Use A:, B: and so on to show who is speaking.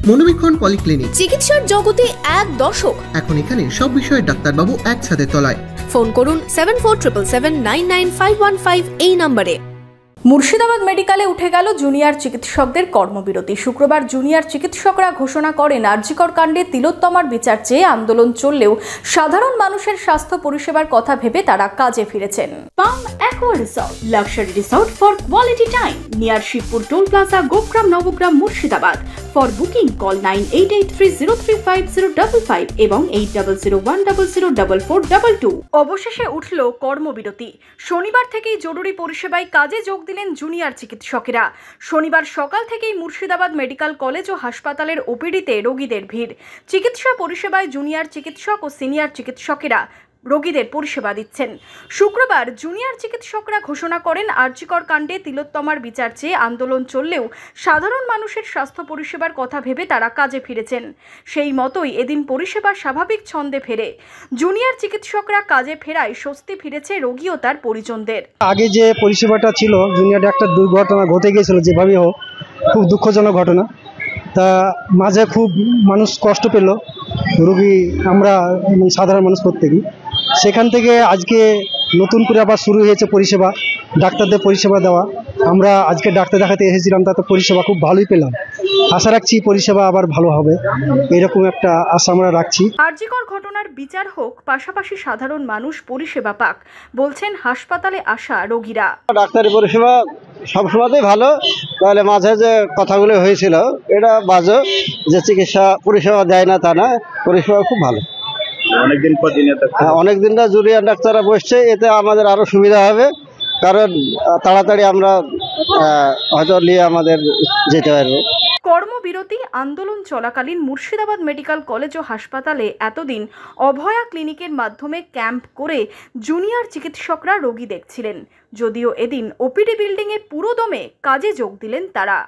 A: মনোবীক্ষণ polyclinic,
B: চিকিৎসার জগতে এক দশক।
A: এখন এখানে সব বিষয়ে ডাক্তারবাবু এক ছাদের তলায়।
B: ফোন করুন 7477799515 এই নম্বরে।
C: মুর্শিদাবাদ মেডিকেলে উঠে গেল জুনিয়র চিকিৎসকদের কর্মবিরতি। শুক্রবার জুনিয়র চিকিৎসকরা ঘোষণা করেন আরজিকর কাণ্ডে তিলোত্তমার বিচার চেয়ে আন্দোলন চললেও সাধারণ মানুষের স্বাস্থ্য পরিষেবার কথা ভেবে তারা কাজে ফিরেছেন। Palm aqua resort, luxury resort for quality time, near Shibpur toll plaza, Gogram Nabagram, Murshidabad. For booking call 9883035055 এবং 8001004422। অবশেষে উঠল কর্মবিরতি। শনিবার থেকেই জরুরি পরিষেবায় কাজে যোগ দিলেন জুনিয়র চিকিৎসকেরা। শনিবার সকাল থেকেই মুর্শিদাবাদ মেডিকেল কলেজ ও হাসপাতালের ওপিডিতে রোগীদের ভিড়। চিকিৎসা পরিষেবায় জুনিয়র চিকিৎসক ও সিনিয়র চিকিৎসকেরা রোগীদের পরিষেবা দিচ্ছেন। শুক্রবার জুনিয়র চিকিৎসকরা ঘোষণা করেন আরজিকর কাণ্ডে তিলোত্তমার বিচার চেয়ে আন্দোলন চললেও সাধারণ মানুষের স্বাস্থ্য পরিষেবার কথা ভেবে তারা কাজে ফিরেছেন। সেই মতোই এদিন পরিষেবা স্বাভাবিক ছন্দে ফেরে। জুনিয়র চিকিৎসকরা কাজে ফেরায় স্বস্তি ফিরেছে রোগী ও তার পরিজনদের।
D: আগে যে পরিষেবাটা ছিল, জুনিয়র একটা দুর্ঘটনা ঘটে গিয়েছিল, যেভাবে হোক খুব দুঃখজনক ঘটনা। তা মাঝে খুব মানুষ কষ্ট পেল, রোগী, আমরা সাধারণ মানুষ প্রত্যেকেই। সেখান থেকে আজকে নতুন করে আবার শুরু হয়েছে পরিষেবা, ডাক্তারদের পরিষেবা দেওয়া। আমরা আজকে ডাক্তার দেখাতে এসেছিলাম, তাতে পরিষেবা খুব ভালোই পেলাম। আশা রাখছি পরিষেবা আবার ভালো হবে, এরকম একটা আশা আমরা রাখছি।
C: আরজিকর ঘটনার বিচার হোক, পাশাপাশি সাধারণ মানুষ পরিষেবা পাক, বলছেন হাসপাতালে আসা রোগীরা।
E: ডাক্তারি পরিষেবা সবসময়তেই ভালো, তাহলে মাঝে যে কথাগুলো হয়েছিল এটা বাজে, যে চিকিৎসা পরিষেবা দেয় না তা না, পরিষেবা খুব ভালো। অনেকদিন না জুনিয়র ডাক্তাররা বসছে, এতে আমাদের আরো সুবিধা হবে, কারণ তাড়াতাড়ি আমরা হয়তো নিয়ে আমাদের যেতে পারবো।
C: কর্মবিরতি আন্দোলন চলাকালীন মুর্শিদাবাদ মেডিকেল কলেজ ও হাসপাতালে এতদিন অভয়া ক্লিনিকের মাধ্যমে ক্যাম্প করে জুনিয়র চিকিৎসকরা রোগী দেখছিলেন। যদিও এদিন ওপিডি বিল্ডিংয়ে পুরোদমে কাজে যোগ দিলেন তারা।